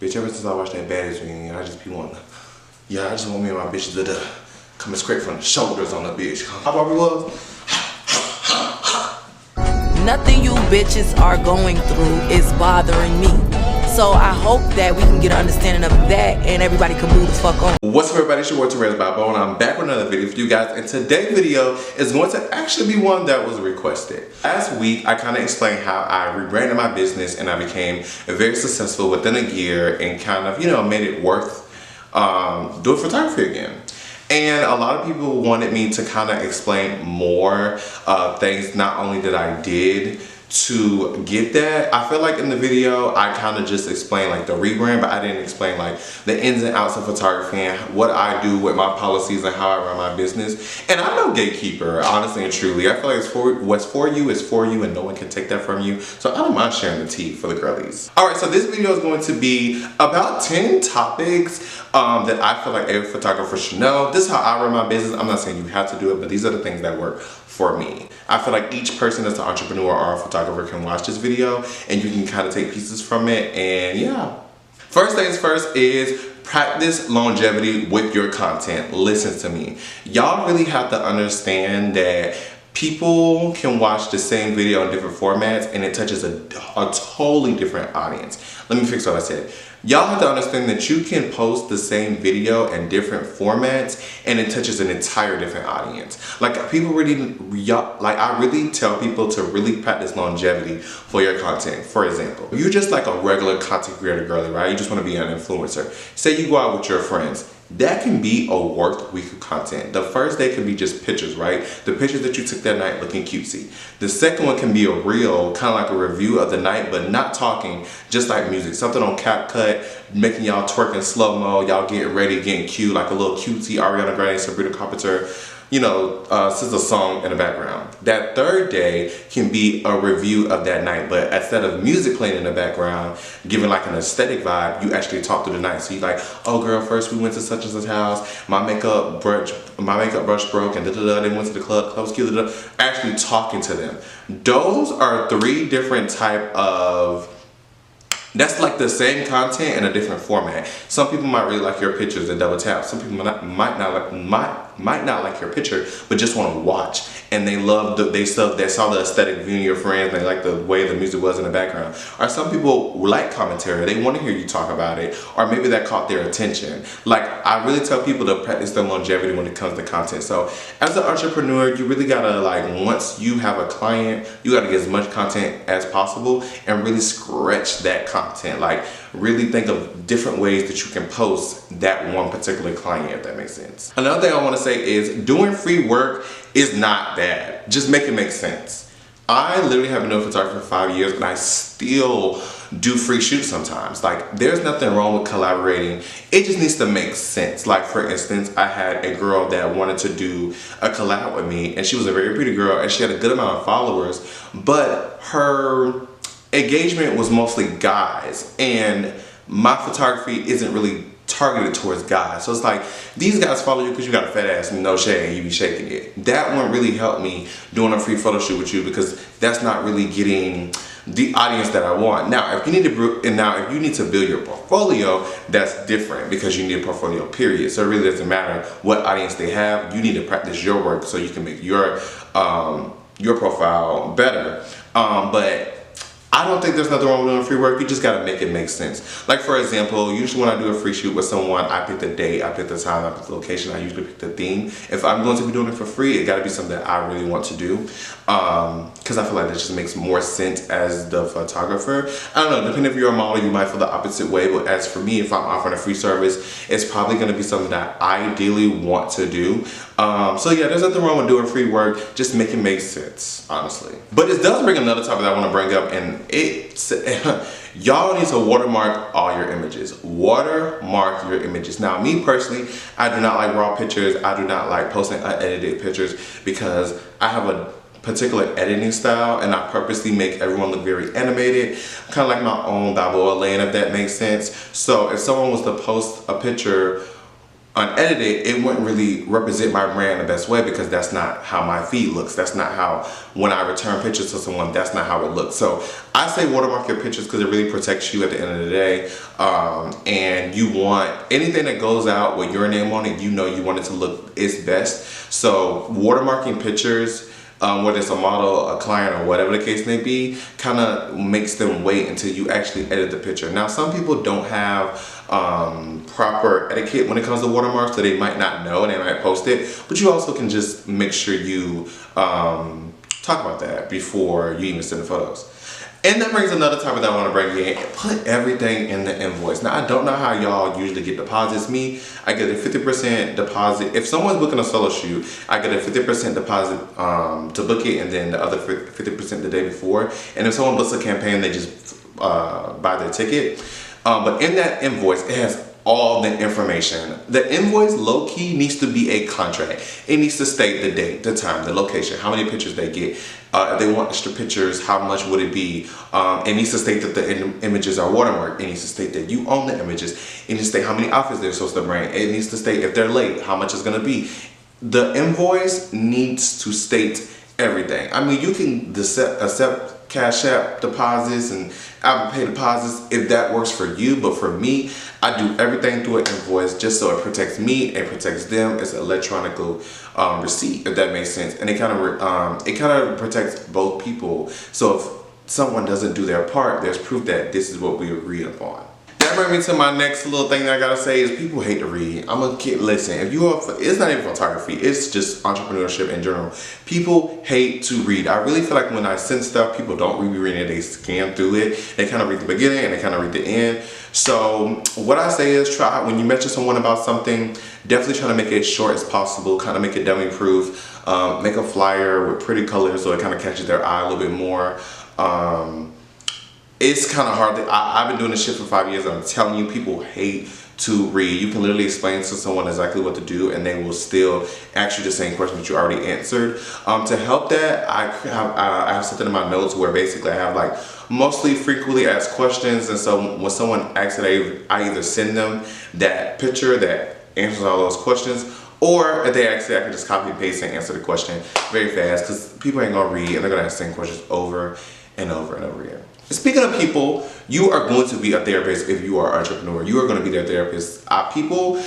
Bitch, ever since I watched that Baddies reunion, I just be wanting to, yeah, I just want me and my bitches to come straight from the shoulders on the bitch. How Barbie was? Nothing you bitches are going through is bothering me. So I hope that we can get an understanding of that and everybody can move the fuck on. What's up everybody, it's your Watermark and I'm back with another video for you guys, and today's video is going to actually be one that was requested. Last week I kind of explained how I rebranded my business and I became very successful within a year and kind of, made it worth doing photography again. And a lot of people wanted me to kind of explain more things not only that I did to get that. I feel like in the video I kind of just explained like the rebrand, but I didn't explain like the ins and outs of photography and what I do with my policies and how I run my business. And I'm no gatekeeper, honestly and truly. I feel like what's for you is for you and no one can take that from you. So I don't mind sharing the tea for the girlies. Alright, so this video is going to be about 10 topics that I feel like every photographer should know. This is how I run my business. I'm not saying you have to do it, but these are the things that work for me. I feel like each person that's an entrepreneur or a photographer can watch this video and you can kind of take pieces from it, and yeah. First things first is practice longevity with your content. Listen to me. Y'all really have to understand that people can watch the same video in different formats and it touches a totally different audience. Let me fix what I said. Y'all have to understand that you can post the same video in different formats and it touches an entire different audience. Like people really, I really tell people to really practice longevity for your content. For example, you're just like a regular content creator girly, right? You just want to be an influencer. Say you go out with your friends. That can be a worked week of content. The first day can be just pictures, right? The pictures that you took that night looking cutesy. The second one can be a reel, kind of like a review of the night, but not talking, just like music. Something on CapCut, making y'all twerk in slow-mo, y'all getting ready, getting cute, like a little cutesy Ariana Grande, Sabrina Carpenter, SZA song in the background. That third day can be a review of that night, but instead of music playing in the background, giving like an aesthetic vibe, you actually talk through the night. So you like, oh girl, first we went to such and such house, my makeup brush broke, and then went to the club was cute, actually talking to them. Those are three different type of, that's like the same content in a different format. Some people might really like your pictures and double tap. Some people might not like your picture, but just want to watch. And they love they saw the aesthetic viewing your friends. They like the way the music was in the background. Or some people like commentary. They want to hear you talk about it. Or maybe that caught their attention. Like I really tell people to practice their longevity when it comes to content. So as an entrepreneur, you really gotta once you have a client, you gotta get as much content as possible and really stretch that content. Like really think of different ways that you can post that one particular client, if that makes sense. Another thing I want to say is doing free work is not bad. Just make it make sense. I literally have been doing photography for 5 years and I still do free shoots sometimes. Like there's nothing wrong with collaborating. It just needs to make sense. Like for instance, I had a girl that wanted to do a collab with me and she was a very pretty girl and she had a good amount of followers, but her engagement was mostly guys and my photography isn't really targeted towards guys. So it's like these guys follow you because you got a fat ass and no shade and you be shaking it. That won't really help me doing a free photo shoot with you because that's not really getting the audience that I want. Now if you need to build your portfolio, that's different because you need a portfolio period. So it really doesn't matter what audience they have. You need to practice your work so you can make your profile better. But I don't think there's nothing wrong with doing free work. You just gotta make it make sense. Like for example, usually when I do a free shoot with someone, I pick the date, I pick the time, I pick the location, I usually pick the theme. If I'm going to be doing it for free, it gotta be something that I really want to do. Because I feel like that just makes more sense as the photographer. I don't know, depending if you're a model, you might feel the opposite way, but as for me, if I'm offering a free service, it's probably gonna be something that I ideally want to do. So yeah, there's nothing wrong with doing free work, just make it make sense, honestly. But this does bring another topic that I wanna bring up, and it's y'all need to watermark all your images. Watermark your images. Now me personally, I do not like raw pictures. I do not like posting unedited pictures because I have a particular editing style and I purposely make everyone look very animated, kind of like my own Balboa lane, if that makes sense. So if someone was to post a picture unedited, it wouldn't really represent my brand the best way, because that's not how my feed looks. That's not how, when I return pictures to someone, that's not how it looks. So I say watermark your pictures because it really protects you at the end of the day. And you want anything that goes out with your name on it, you know, you want it to look its best. So watermarking pictures, whether it's a model, a client, or whatever the case may be, kind of makes them wait until you actually edit the picture. Now, some people don't have proper etiquette when it comes to watermarks, so they might not know and they might post it, but you also can just make sure you talk about that before you even send the photos. And that brings another topic that I want to bring in. Put everything in the invoice. Now, I don't know how y'all usually get deposits. Me, I get a 50% deposit. If someone's booking a solo shoot, I get a 50% deposit to book it, and then the other 50% the day before. And if someone books a campaign, they just buy their ticket. But in that invoice, it has all the information. The invoice low-key needs to be a contract. It needs to state the date, the time, the location, how many pictures they get. If they want extra pictures, how much would it be? It needs to state that the images are watermarked. It needs to state that you own the images. It needs to state how many outfits they're supposed to bring. It needs to state if they're late, how much it's gonna be. The invoice needs to state everything. I mean, you can accept Cash App deposits and Apple Pay deposits if that works for you, but for me, I do everything through an invoice just so it protects me, it protects them. It's an electronic receipt, if that makes sense, and it kind of protects both people. So if someone doesn't do their part, there's proof that this is what we agreed upon. That brings me to my next little thing that I gotta say is people hate to read. I'm a kid. Listen, if you are, it's not even photography, it's just entrepreneurship in general. People hate to read. I really feel like when I send stuff, people don't really read it, they scan through it. They kind of read the beginning and they kind of read the end. So what I say is try, when you mention someone about something, definitely try to make it as short as possible, kind of make it dummy proof, make a flyer with pretty colors so it kind of catches their eye a little bit more. It's kind of hard. I've been doing this shit for 5 years, and I'm telling you, people hate to read. You can literally explain to someone exactly what to do, and they will still ask you the same question that you already answered. To help that, I have something in my notes where basically I have like mostly frequently asked questions, and so when someone asks it, I either send them that picture that answers all those questions, or if they ask it, I can just copy and paste and answer the question very fast, because people ain't gonna read and they're gonna ask the same questions over and over and over again. Speaking of people, you are going to be a therapist if you are an entrepreneur. You are going to be their therapist. People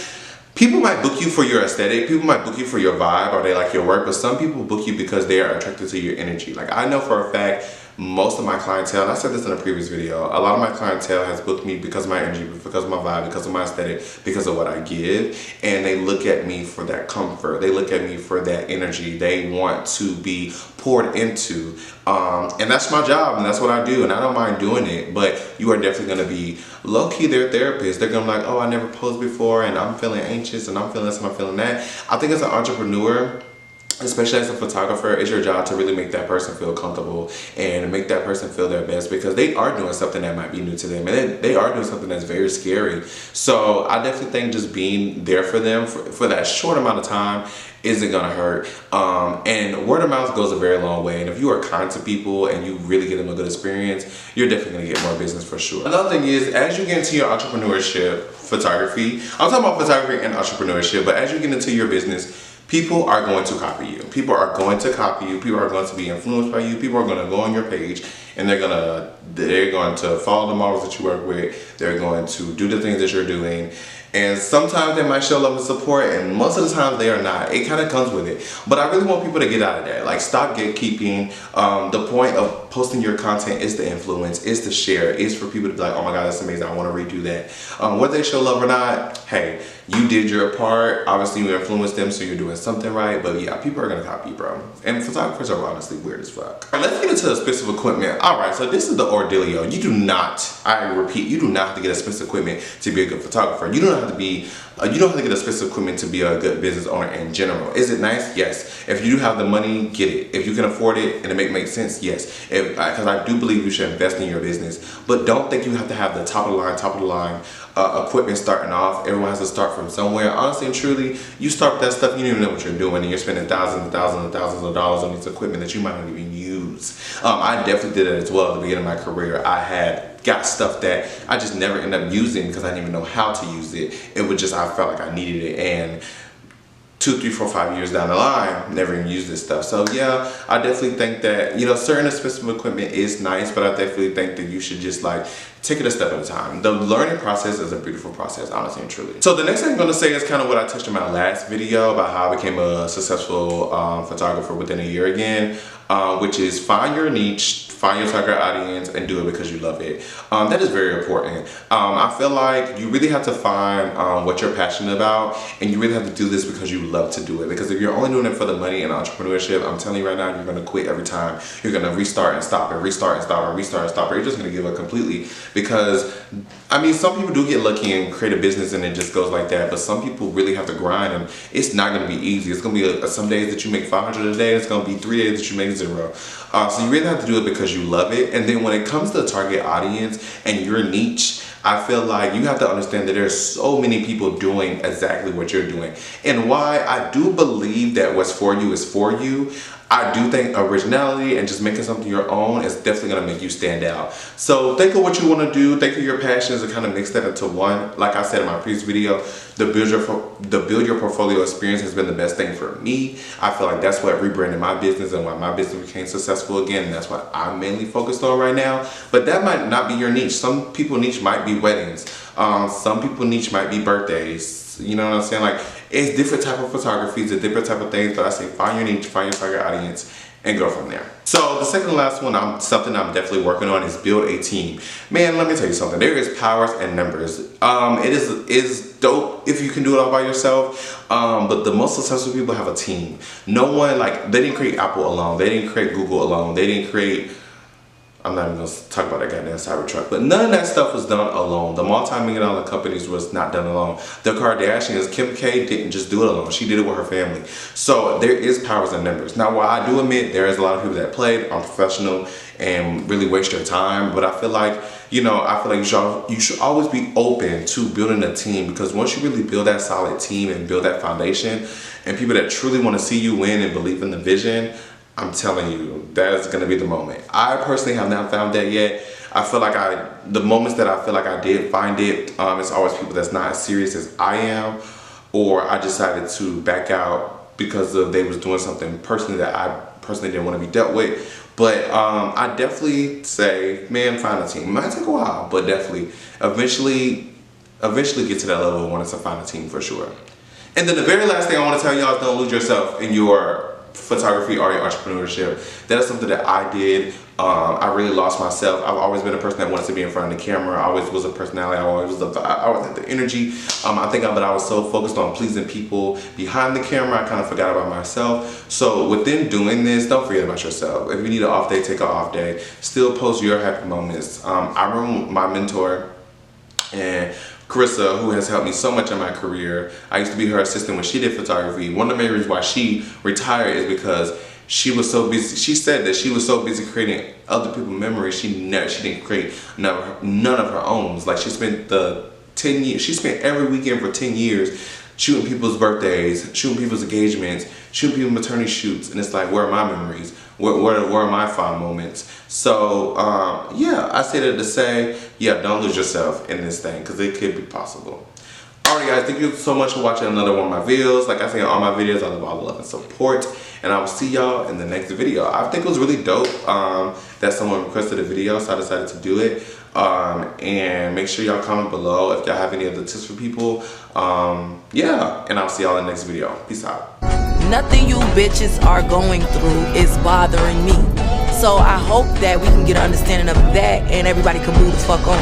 might book you for your aesthetic. People might book you for your vibe or they like your work, but some people book you because they are attracted to your energy. Like, I know for a fact, most of my clientele, and I said this in a previous video, a lot of my clientele has booked me because of my energy, because of my vibe, because of my aesthetic, because of what I give, and they look at me for that comfort. They look at me for that energy. They want to be poured into, and that's my job, and that's what I do, and I don't mind doing it, but you are definitely going to be low-key their therapist. They're going to be like, oh, I never posed before, and I'm feeling anxious, and I'm feeling this, and I'm feeling that. I think as an entrepreneur, especially as a photographer, it's your job to really make that person feel comfortable and make that person feel their best, because they are doing something that might be new to them, and they are doing something that's very scary. So I definitely think just being there for them for that short amount of time isn't gonna hurt. And word of mouth goes a very long way, and if you are kind to people and you really give them a good experience, you're definitely gonna get more business for sure. Another thing is, as you get into your entrepreneurship, photography, I'm talking about photography and entrepreneurship, but as you get into your business, people are going to copy you. People are going to copy you. People are going to be influenced by you. People are going to go on your page and they're going to follow the models that you work with. They're going to do the things that you're doing. And sometimes they might show love and support, and most of the time they are not. It kind of comes with it. But I really want people to get out of that. Like, stop gatekeeping. The point of posting your content is to influence, is to share, is for people to be like, oh my God, that's amazing, I want to redo that. Whether they show love or not, hey, you did your part. Obviously you influenced them, so you're doing something right. But yeah, people are gonna copy, bro. And photographers are honestly weird as fuck. All right, let's get into the expensive equipment. All right, so this is the ordealio. You do not, I repeat, you do not have to get expensive equipment to be a good photographer. You don't have to be, you don't have to get expensive equipment to be a good business owner in general. Is it nice? Yes. If you do have the money, get it. If you can afford it and it makes sense, yes. Because I do believe you should invest in your business, but don't think you have to have the top of the line equipment starting off. Everyone has to start from somewhere. Honestly and truly, you start with that stuff, you don't even know what you're doing, and you're spending thousands and thousands and thousands of dollars on this equipment that you might not even use. I definitely did it as well at the beginning of my career. I had got stuff that I just never end up using because I didn't even know how to use it. It was just, I felt like I needed it, and 2, 3, 4, 5 years down the line, never even use this stuff. So yeah, I definitely think that, you know, certain expensive equipment is nice, but I definitely think that you should just like take it a step at a time. The learning process is a beautiful process, honestly and truly. So the next thing I'm gonna say is kind of what I touched in my last video about how I became a successful photographer within a year again, which is find your niche, find your target audience, and do it because you love it. That is very important. I feel like you really have to find what you're passionate about, and you really have to do this because you love to do it. Because if you're only doing it for the money and entrepreneurship, I'm telling you right now, you're gonna quit every time. You're gonna restart and stop, and restart and stop, and restart and stop, or you're just gonna give up completely. Because, I mean, some people do get lucky and create a business and it just goes like that, but some people really have to grind, and it's not gonna be easy. It's gonna be some days that you make 500 a day, it's gonna be 3 days that you make 0. So you really have to do it because you love it. And then when it comes to the target audience and your niche, I feel like you have to understand that there's so many people doing exactly what you're doing. And why I do believe that what's for you is for you, I do think originality and just making something your own is definitely gonna make you stand out. So think of what you wanna do, think of your passions, and kind of mix that into one. Like I said in my previous video, the build your portfolio experience has been the best thing for me. I feel like that's what rebranded my business and why my business became successful again, and that's what I'm mainly focused on right now. But that might not be your niche. Some people niche might be weddings. Some people niche might be birthdays. You know what I'm saying? Like, it's different type of photography, it's a different type of things, but I say find your niche, find your target audience, and go from there. So the second to last one, something I'm definitely working on, is build a team. Man, let me tell you something. There is powers and numbers. It is dope if you can do it all by yourself. But the most successful people have a team. No one, like, they didn't create Apple alone. They didn't create Google alone. They didn't create, I'm not even gonna talk about that goddamn Cybertruck, but none of that stuff was done alone. The multi-million-dollar companies was not done alone. The Kardashians, Kim K didn't just do it alone. She did it with her family. So there is powers and numbers. Now, while I do admit there is a lot of people that play unprofessional and really waste your time, but I feel like, you know, you should always be open to building a team, because once you really build that solid team and build that foundation, and people that truly want to see you win and believe in the vision, I'm telling you, that is going to be the moment. I personally have not found that yet. I feel like the moments that I feel like I did find it, it's always people that's not as serious as I am, or I decided to back out because they was doing something personally that I personally didn't want to be dealt with. But I definitely say, man, find a team. It might take a while, but definitely, eventually get to that level when it's to find a team for sure. And then the very last thing I want to tell y'all is don't lose yourself in your photography or your entrepreneurship. That is something that I did. I really lost myself. I've always been a person that wanted to be in front of the camera. I always was a personality. I always had the energy. I think that I was so focused on pleasing people behind the camera, I kind of forgot about myself. So within doing this, don't forget about yourself. If you need an off day, take an off day. Still post your happy moments. I remember my mentor and Carissa, who has helped me so much in my career. I used to be her assistant when she did photography. One of the main reasons why she retired is because she was so busy. She said that she was so busy creating other people's memories, she didn't create none of her own. Like, she spent every weekend for 10 years shooting people's birthdays, shooting people's engagements, shooting people's maternity shoots, and it's like, where are my memories? Where are my fond moments? So yeah, I say that to say, yeah, don't lose yourself in this thing, because it could be possible. Alright guys, thank you so much for watching another one of my videos. Like I say in all my videos, I love all the love and support, and I will see y'all in the next video. I think it was really dope that someone requested a video, so I decided to do it. And make sure y'all comment below if y'all have any other tips for people. Yeah, and I'll see y'all in the next video. Peace out. Nothing you bitches are going through is bothering me. So I hope that we can get an understanding of that and everybody can move the fuck on.